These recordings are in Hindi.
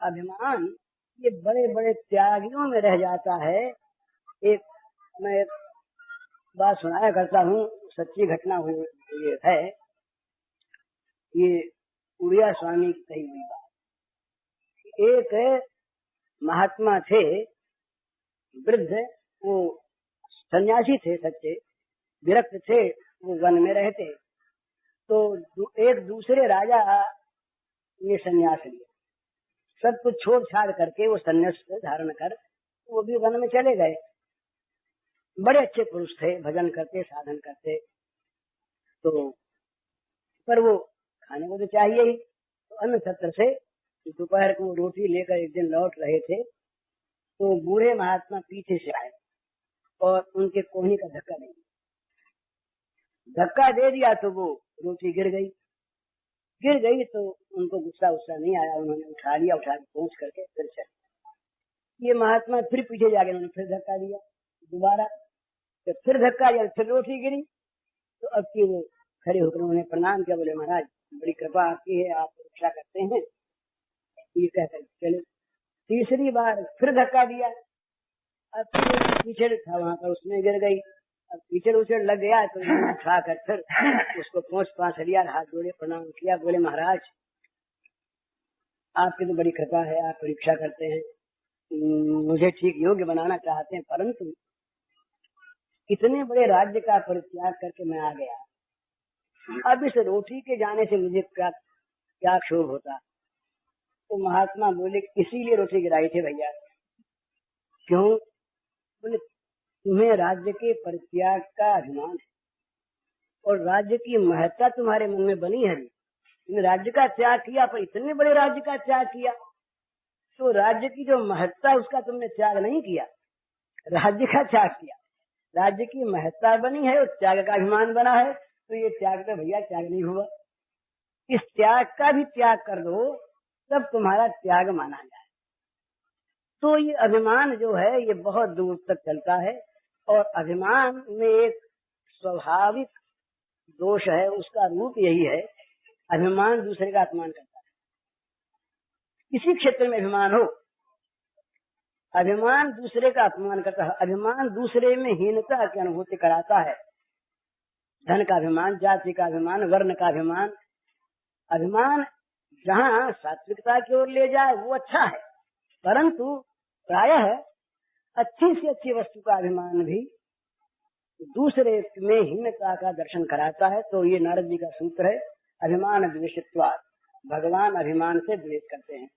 अभिमान ये बड़े बड़े त्यागियों में रह जाता है। एक मैं एक बात सुनाया करता हूँ, सच्ची घटना हुई है। ये उड़िया स्वामी की कही हुई बात। एक महात्मा थे, वृद्ध, वो सन्यासी थे, सच्चे विरक्त थे, वो वन में रहते। तो एक दूसरे राजा ने सन्यास लिया, सब कुछ छोड़ छाड़ करके वो सन्यास धारण कर वो भी वन में चले गए। बड़े अच्छे पुरुष थे, भजन करते, साधन करते, तो पर वो खाने को तो चाहिए ही। तो अन्न छत्र से दोपहर को रोटी लेकर एक दिन लौट रहे थे, तो बूढ़े महात्मा पीछे से आए और उनके कोहनी का धक्का दे दिया। धक्का दे दिया तो वो रोटी गिर गई तो उनको गुस्सा नहीं आया, उन्होंने उठा लिया, उठा के पहुंच करके फिर चले। ये महात्मा फिर पीछे जाके उन्होंने फिर धक्का दिया दोबारा, तो फिर धक्का दिया, फिर रोटी गिरी। तो अब की वो खड़े होकर उन्होंने प्रणाम किया, बोले महाराज बड़ी कृपा आपकी है, आप रक्षा करते हैं, ये कहकर चले। तीसरी बार फिर धक्का दिया, अब कीचड़ था वहां पर, उसमें गिर गई। अब कीचड़ उचड़ लग गया तो उठा कर फिर उसको पांच लिया, हाथ जोड़े प्रणाम किया, बोले महाराज आपकी तो बड़ी कृपा है, आप परीक्षा करते हैं, मुझे ठीक योग्य बनाना चाहते हैं, परंतु इतने बड़े राज्य का परित्याग करके मैं आ गया, अब इस रोटी के जाने से मुझे क्या क्षोभ होता। तो महात्मा बोले इसीलिए रोटी गिराई थी भैया। क्यों? बोले तुम्हें राज्य के परित्याग का अभिमान है और राज्य की महत्ता तुम्हारे मन में बनी है। तुमने राज्य का त्याग किया, पर इतने बड़े राज्य का त्याग किया, तो राज्य की जो महत्ता उसका तुमने त्याग नहीं किया, राज्य का त्याग किया। राज्य की महत्ता बनी है और त्याग का अभिमान बना है, तो ये त्याग तो भैया त्याग नहीं हुआ। इस त्याग का भी त्याग कर दो तब तुम्हारा त्याग माना जाए। तो ये अभिमान जो है ये बहुत दूर तक चलता है, और अभिमान में एक स्वाभाविक दोष है, उसका रूप यही है, अभिमान दूसरे का अपमान करता है। किसी क्षेत्र में अभिमान हो, अभिमान दूसरे का अपमान करता है, अभिमान दूसरे में हीनता की अनुभूति कराता है। धन का अभिमान, जाति का अभिमान, वर्ण का अभिमान। अभिमान जहाँ सात्विकता की ओर ले जाए वो अच्छा है, परंतु प्रायः अच्छी से अच्छी वस्तु का अभिमान भी दूसरे में हीनता का दर्शन कराता है। तो ये नारद जी का सूत्र है, अभिमान द्वेषत्वात्। भगवान अभिमान से द्वेष करते हैं।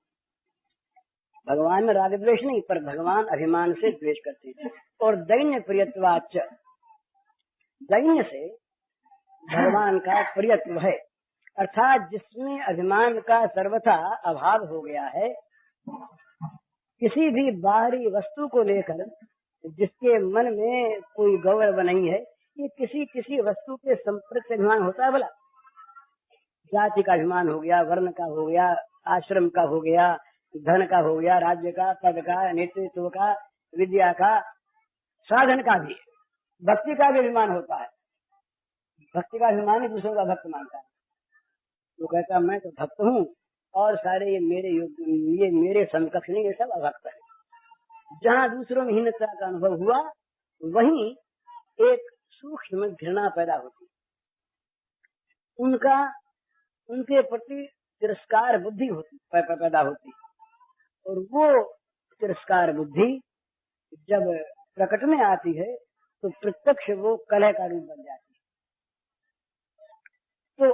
भगवान में राग द्वेष नहीं, पर भगवान अभिमान से द्वेष करते हैं। और दैन्य प्रियत्वाच्च, दैन्य से भगवान का प्रियत्व है, अर्थात जिसमें अभिमान का सर्वथा अभाव हो गया है। किसी भी बाहरी वस्तु को लेकर जिसके मन में कोई गौरव नहीं है, ये किसी वस्तु के संपर्क से अभिमान होता है। भला जाति का अभिमान हो गया, वर्ण का हो गया, आश्रम का हो गया, धन का हो गया, राज्य का, पद का, नेतृत्व का, विद्या का, साधन का भी, भक्ति का भी अभिमान होता है। भक्ति का अभिमान ही दूसरों का भक्त मानता है। वो कहता मैं तो भक्त हूँ और सारे ये मेरे समकक्ष नहीं, ये सब अभक्त है। जहाँ दूसरों में हीनता का अनुभव हुआ, वहीं एक सूक्ष्म घृणा पैदा होती, उनके प्रति तिरस्कार बुद्धि पैदा होती, और वो तिरस्कार बुद्धि जब प्रकट में आती है तो प्रत्यक्ष वो कलह का रूप बन जाती है। तो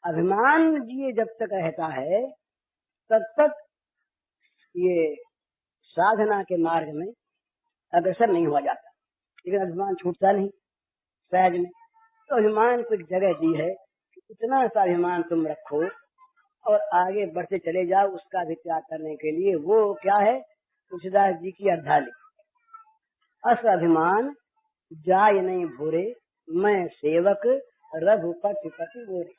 अभिमान ये जब तक रहता है तब तक ये साधना के मार्ग में अग्रसर नहीं हुआ जाता। लेकिन अभिमान छूटता नहीं सहज में। तो अभिमान को एक जगह दी है कि इतना सा अभिमान तुम रखो और आगे बढ़ते चले जाओ। उसका भी त्याग करने के लिए वो क्या है, तुलसीदास जी की अर्धाली, अस अभिमान जाय नहीं भूरे, मैं सेवक रघुपति पति बोरे।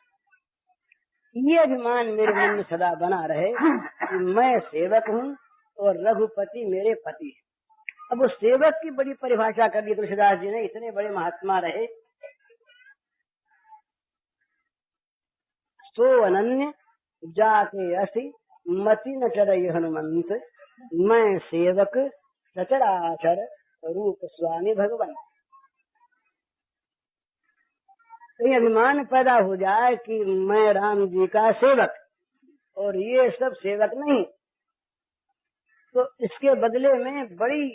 ये अभिमान मेरे मन में सदा बना रहे कि मैं सेवक हूँ और रघुपति मेरे पति है। अब वो सेवक की बड़ी परिभाषा कर दी तुलसीदास जी ने, इतने बड़े महात्मा रहे। सो अनन्य जाते असि मति न चरई हनुमंत, मैं सेवक सचराचर रूप स्वामी भगवान। तो अभिमान पैदा हो जाए कि मैं राम जी का सेवक और ये सब सेवक नहीं, तो इसके बदले में बड़ी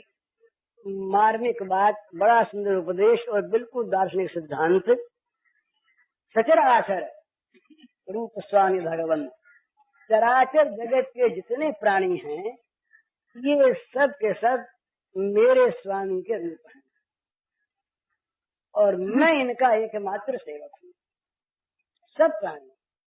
मार्मिक बात, बड़ा सुंदर उपदेश और बिल्कुल दार्शनिक सिद्धांत, सचराचर रूप स्वामी भगवान। चराचर जगत के जितने प्राणी हैं ये सब के सब मेरे स्वामी के रूप हैं और मैं इनका एकमात्र सेवक हूँ। सब प्राणी